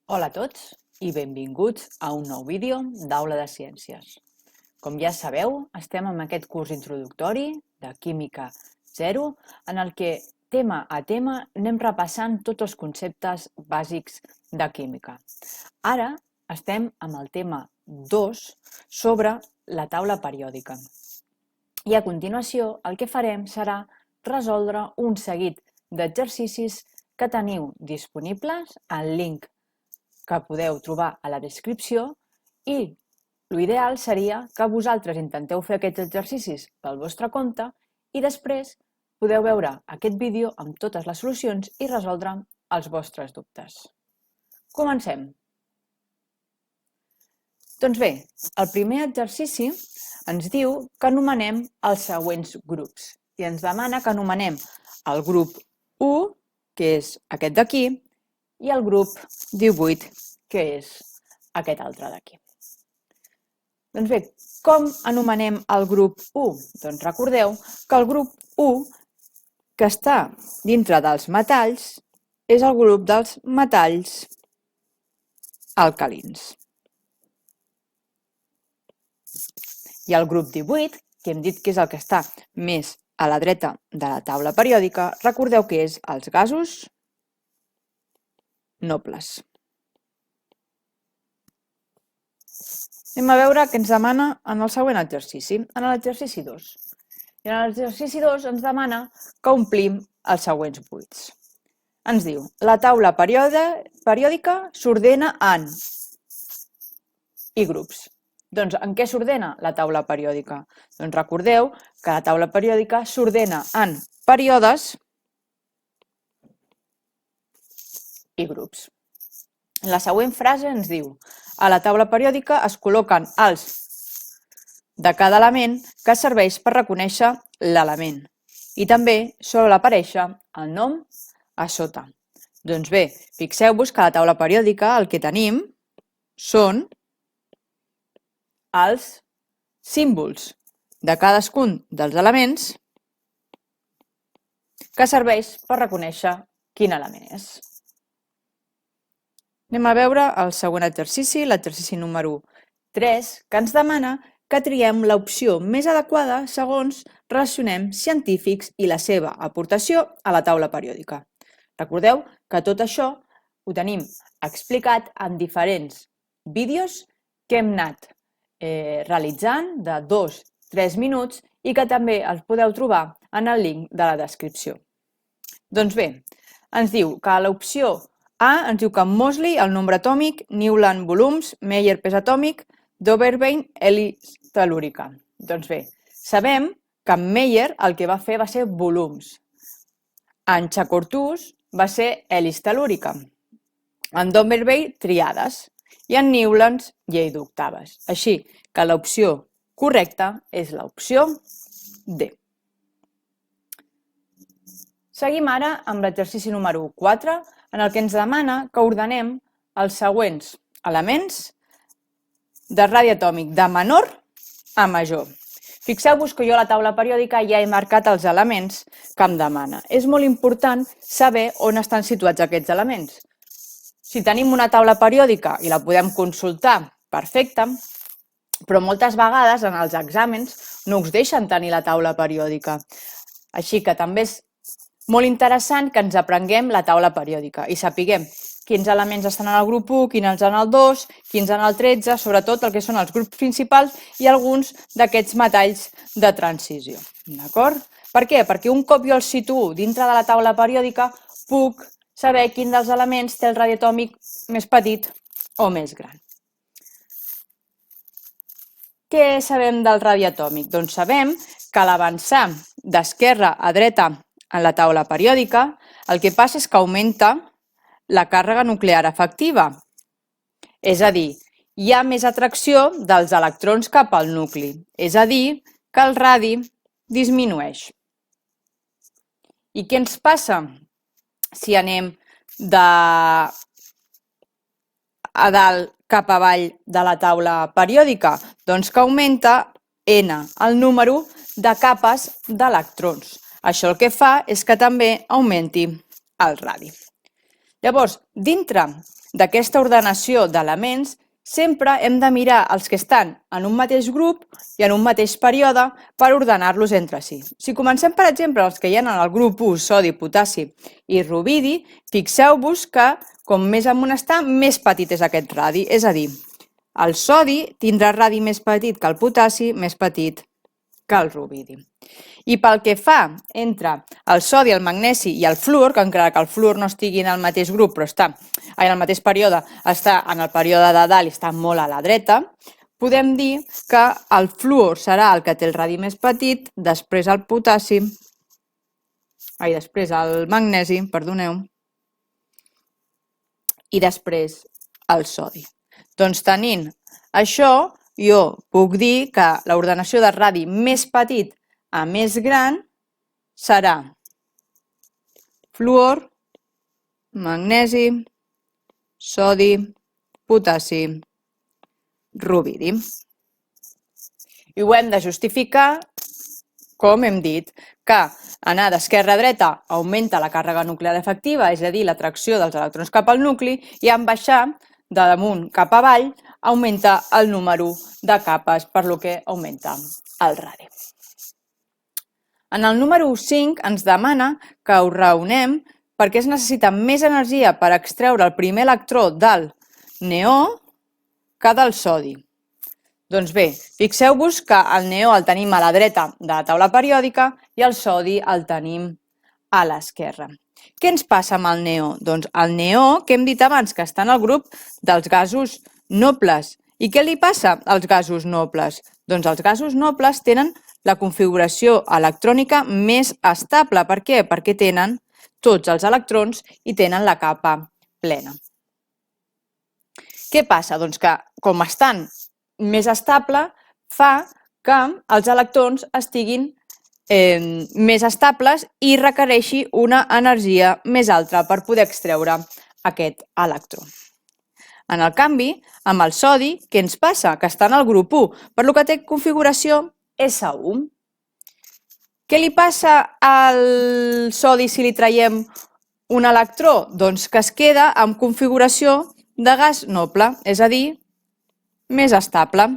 Hola a tots i benvinguts a un nou vídeo d'Aula de Ciències. Com ja sabeu, estem en aquest curs introductori de Química 0, en el que tema a tema anem repassant tots els conceptes bàsics de química. Ara estem amb el tema 2 sobre la taula periòdica. I a continuació el que farem serà resoldre un seguit d'exercicis que teniu disponibles al link que podeu trobar a la descripció i l'ideal seria que vosaltres intenteu fer aquests exercicis pel vostre compte i després podeu veure aquest vídeo amb totes les solucions i resoldre els vostres dubtes. Comencem! Doncs bé, el primer exercici ens diu que anomenem els següents grups i ens demana que anomenem el grup 1, que és aquest d'aquí, i el grup 18, que és aquest altre d'aquí. Doncs bé, com anomenem el grup 1? Doncs recordeu que el grup 1 que està dintre dels metalls és el grup dels metalls alcalins. I el grup 18, que hem dit que és el que està més a la dreta de la taula periòdica, recordeu que és els gasos nobles. Anem a veure què ens demana en el següent exercici, en l'exercici 2. I en l'exercici 2 ens demana que omplim els següents buits. Ens diu, la taula periòdica s'ordena en i grups. Doncs en què s'ordena la taula periòdica? Doncs recordeu que la taula periòdica s'ordena en períodes i grups. La següent frase ens diu, a la taula periòdica es col·loquen els de cada element que serveix per reconèixer l'element i també sol aparèixer el nom a sota. Doncs bé, fixeu-vos que a la taula periòdica el que tenim són els símbols de cadascun dels elements que serveix per reconèixer quin element és. Anem a veure el següent exercici, l'exercici número 3, que ens demana que triem l'opció més adequada segons relacionem científics i la seva aportació a la taula periòdica. Recordeu que tot això ho tenim explicat en diferents vídeos que hem anat realitzant de 2-3 minuts i que també els podeu trobar en el link de la descripció. Doncs bé, ens diu que l'opció A ens diu que Moseley, el nombre atòmic, Newland, volums, Meyer, pes atòmic, d'Oberbein, hélice tel·lúrica. Doncs bé, sabem que en Meyer el que va fer va ser volums, en Chacortus va ser hélice tel·lúrica, en d'Oberbein triades i en Newland llei d'octaves. Així que l'opció correcta és l'opció D. Seguim ara amb l'exercici número 4, en el que ens demana que ordenem els següents elements de radi atòmic de menor a major. Fixeu-vos que jo a la taula periòdica ja he marcat els elements que em demana. És molt important saber on estan situats aquests elements. Si tenim una taula periòdica i la podem consultar, perfecte, però moltes vegades en els exàmens no us deixen tenir la taula periòdica. Així que també és molt interessant que ens aprenguem la taula periòdica i sapiguem quins elements estan en el grup 1, quins en el 2, quins en el 13, sobretot el que són els grups principals i alguns d'aquests metalls de transició. D'acord? Per què? Perquè un cop jo els situo dintre de la taula periòdica puc saber quin dels elements té el radi atòmic més petit o més gran. Què sabem del radi atòmic? Doncs sabem que a l'avançar d'esquerra a dreta en la taula periòdica, el que passa és que augmenta la càrrega nuclear efectiva. És a dir, hi ha més atracció dels electrons cap al nucli. És a dir, que el radi disminueix. I què ens passa si anem a dalt cap avall de la taula periòdica? Doncs que augmenta N, el número de capes d'electrons. Això el que fa és que també augmenti el radi. Llavors, dintre d'aquesta ordenació d'elements, sempre hem de mirar els que estan en un mateix grup i en un mateix període per ordenar-los entre si. Si comencem, per exemple, els que hi ha en el grup 1, sodi, potassi i rubidi, fixeu-vos que com més amunt està, més petit és aquest radi. És a dir, el sodi tindrà radi més petit que el potassi, més petit que el rubidi. I pel que fa entre el sodi, el magnesi i el fluor, que encara que el fluor no estigui en el mateix grup, però està en el mateix període, està en el període de dalt i està molt a la dreta, podem dir que el fluor serà el que té el radi més petit, després el potassi, després el magnesi, perdoneu, i després el sodi. Doncs tenint això, jo puc dir que l'ordenació de radi més petit a més gran serà fluor, magnesi, sodi, potassi, rubidi. I ho hem de justificar, com hem dit, que anar d'esquerra a dreta augmenta la càrrega nuclear efectiva, és a dir, l'atracció dels electrons cap al nucli, i en baixar de damunt cap avall augmenta el número de capes, per lo que augmenta el radi. En el número 5 ens demana que ho raonem perquè es necessita més energia per extreure el primer electró del neó que del sodi. Doncs bé, fixeu-vos que el neó el tenim a la dreta de la taula periòdica i el sodi el tenim a l'esquerra. Què ens passa amb el neó? Doncs el neó, que hem dit abans que està en el grup dels gasos nobles. I què li passa als gasos nobles? Doncs els gasos nobles tenen la configuració electrònica més estable. Per què? Perquè tenen tots els electrons i tenen la capa plena. Què passa? Doncs que, com estan més estable, fa que els electrons estiguin més estables i requereixi una energia més alta per poder extreure aquest electró. En el canvi, amb el sodi, què ens passa? Que està en el grup 1, per lo que té configuració S1. Què li passa al sodi si li traiem un electró? Doncs que es queda amb configuració de gas noble, és a dir, més estable.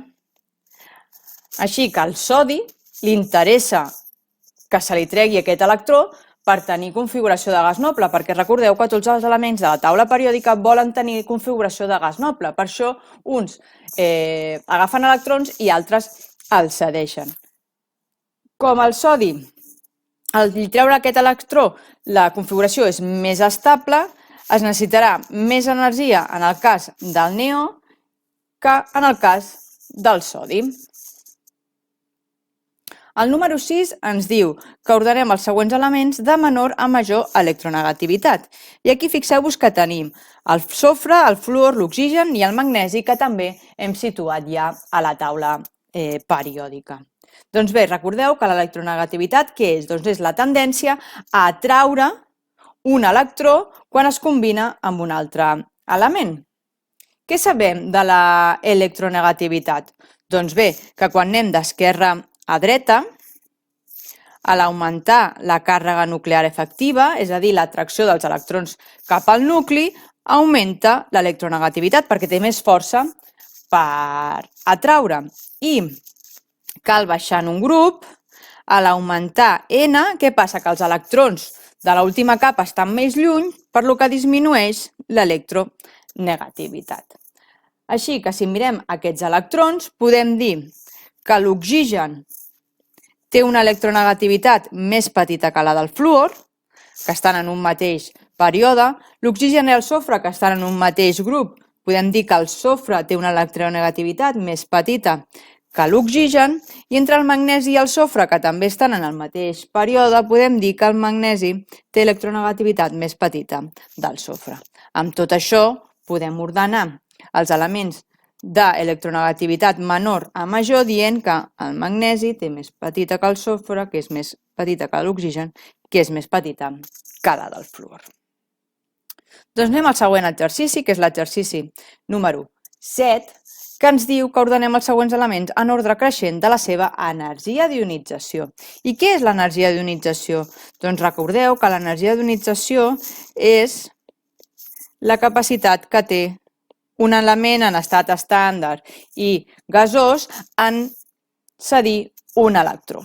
Així que al sodi li interessa que se li tregui aquest electró per tenir configuració de gas noble, perquè recordeu que tots els elements de la taula periòdica volen tenir configuració de gas noble. Per això uns agafen electrons i altres els cedeixen. Com el sodi, al treure aquest electró, la configuració és més estable, es necessitarà més energia en el cas del neó que en el cas del sodi. El número 6 ens diu que ordenem els següents elements de menor a major electronegativitat. I aquí fixeu-vos que tenim el sofre, el fluor, l'oxigen i el magnesi, que també hem situat ja a la taula periòdica. Doncs bé, recordeu que l'electronegativitat què és? Doncs és la tendència a atraure un electró quan es combina amb un altre element. Què sabem de l'electronegativitat? Doncs bé, que quan anem d'esquerra a dreta, a l'augmentar la càrrega nuclear efectiva, és a dir, l'atracció dels electrons cap al nucli, augmenta l'electronegativitat perquè té més força per atraure. I cal baixar en un grup, a l'augmentar N, què passa? Que els electrons de l'última capa estan més lluny, per lo que disminueix l'electronegativitat. Així que si mirem aquests electrons, podem dir que l'oxigen té una electronegativitat més petita que la del fluor, que estan en un mateix període. L'oxigen i el sofre, que estan en un mateix grup, podem dir que el sofre té una electronegativitat més petita que l'oxigen, i entre el magnesi i el sofre, que també estan en el mateix període, podem dir que el magnesi té electronegativitat més petita del sofre. Amb tot això, podem ordenar els elements d'electronegativitat menor a major, dient que el magnesi té més petita que el sofre, que és més petita que l'oxigen, que és més petita que la del fluor. Doncs anem al següent exercici, que és l'exercici número 7, que ens diu que ordenem els següents elements en ordre creixent de la seva energia d'ionització. I què és l'energia d'ionització? Doncs recordeu que l'energia d'ionització és la capacitat que té un element en estat estàndard i gasós en cedir un electró.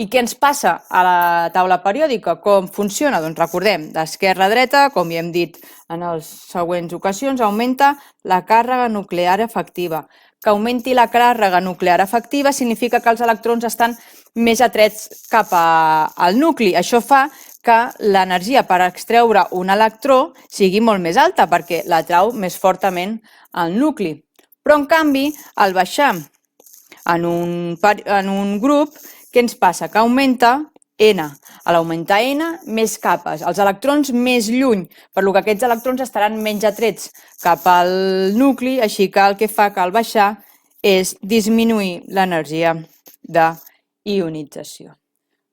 I què ens passa a la taula periòdica? Com funciona? Doncs recordem, d'esquerra a dreta, com ja hem dit en les següents ocasions, augmenta la càrrega nuclear efectiva. Que augmenti la càrrega nuclear efectiva significa que els electrons estan més atrets cap al nucli. Això fa que l'energia per extreure un electró sigui molt més alta perquè l'atrau més fortament al nucli. Però, en canvi, al baixar en un grup, què ens passa? Que augmenta N. A l'augmentar N, més capes, els electrons més lluny, per lo que aquests electrons estaran menys atrets cap al nucli, així que el que fa que al baixar és disminuir l'energia d'ionització.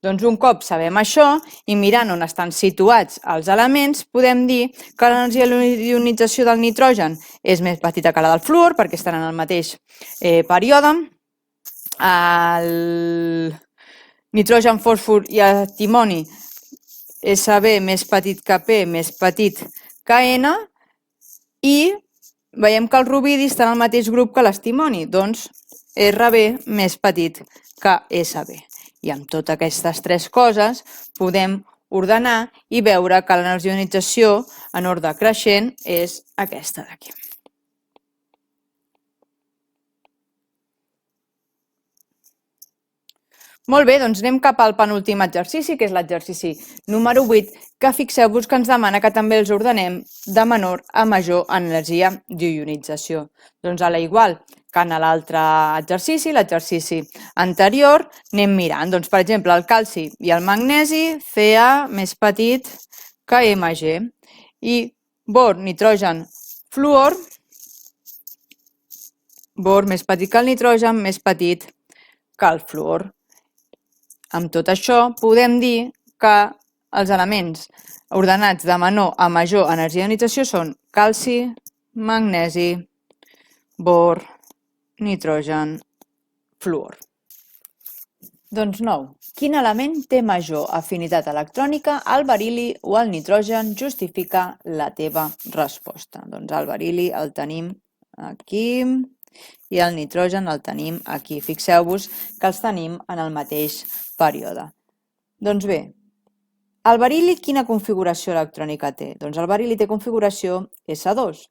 Doncs un cop sabem això i mirant on estan situats els elements, podem dir que l'energia d'ionització del nitrogen és més petita que la del fluor perquè estan en el mateix període. El nitrogen, fòsfor i antimoni, Sb més petit que P més petit que N, i veiem que el rubidi està en el mateix grup que l'antimoni, doncs Rb més petit que Sb. I amb totes aquestes tres coses podem ordenar i veure que l'energia d'ionització en ordre creixent és aquesta d'aquí. Molt bé, doncs anem cap al penúltim exercici, que és l'exercici número 8, que fixeu-vos que ens demana que també els ordenem de menor a major en energia d'ionització. Doncs a la igual que en l'altre exercici, l'exercici anterior, anem mirant. Doncs, per exemple, el calci i el magnesi, Ca més petit que Mg. I bor, nitrogen, fluor, bor més petit que el nitrogen, més petit que el fluor. Amb tot això podem dir que els elements ordenats de menor a major energia d'ionització són calci, magnesi, bor, nitrogen, fluor. Doncs 9. Quin element té major afinitat electrònica, el beril·li o el nitrogen? Justifica la teva resposta. Doncs el beril·li el tenim aquí i el nitrogen el tenim aquí. Fixeu-vos que els tenim en el mateix període. Doncs bé, el beril·li quina configuració electrònica té? Doncs el beril·li té configuració S2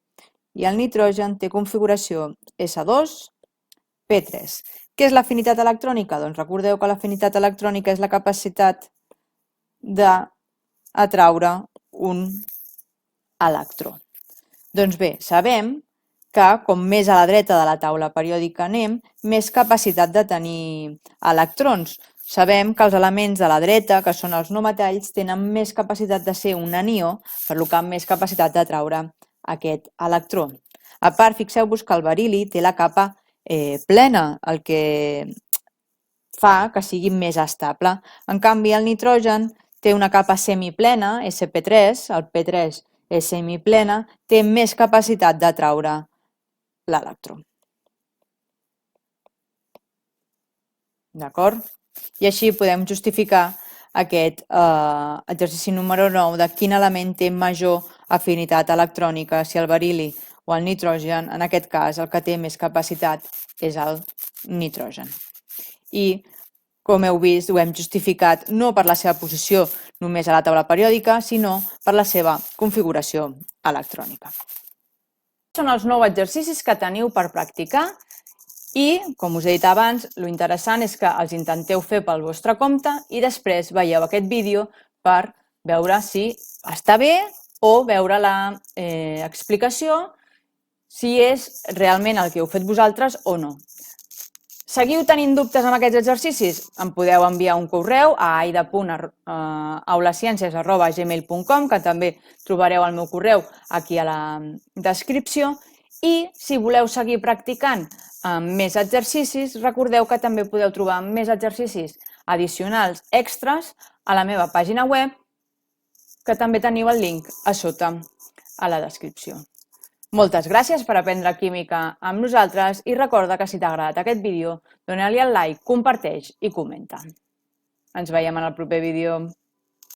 i el nitrogen té configuració S2P3. Què és l'afinitat electrònica? Doncs recordeu que l'afinitat electrònica és la capacitat d'atraure un electró. Doncs bé, sabem que com més a la dreta de la taula periòdica anem, més capacitat de tenir electrons. Sabem que els elements de la dreta, que són els no metalls, tenen més capacitat de ser un anió, per lo que han més capacitat d'atraure aquest electró. A part, fixeu-vos que el beril·li té la capa plena, el que fa que sigui més estable. En canvi, el nitrogen té una capa semiplena, Sp3, el P3 és semiplena, té més capacitat d'atraure l'electró. D'acord? I així podem justificar aquest exercici número 9 de quin element té major afinitat electrònica, si el beril·li o el nitrogen. En aquest cas, el que té més capacitat és el nitrogen. I, com heu vist, ho hem justificat no per la seva posició només a la taula periòdica, sinó per la seva configuració electrònica. Són els 9 exercicis que teniu per practicar i, com us he dit abans, lo interessant és que els intenteu fer pel vostre compte i després veieu aquest vídeo per veure si està bé o veure l'explicació, si és realment el que heu fet vosaltres o no. Seguiu tenint dubtes amb aquests exercicis? Em podeu enviar un correu a aida.aulaciències@gmail.com, que també trobareu el meu correu aquí a la descripció. I si voleu seguir practicant amb més exercicis, recordeu que també podeu trobar més exercicis addicionals extras a la meva pàgina web, que també teniu el link a sota a la descripció. Moltes gràcies per aprendre química amb nosaltres i recorda que si t'ha agradat aquest vídeo, dona-li el like, comparteix i comenta. Ens veiem en el proper vídeo.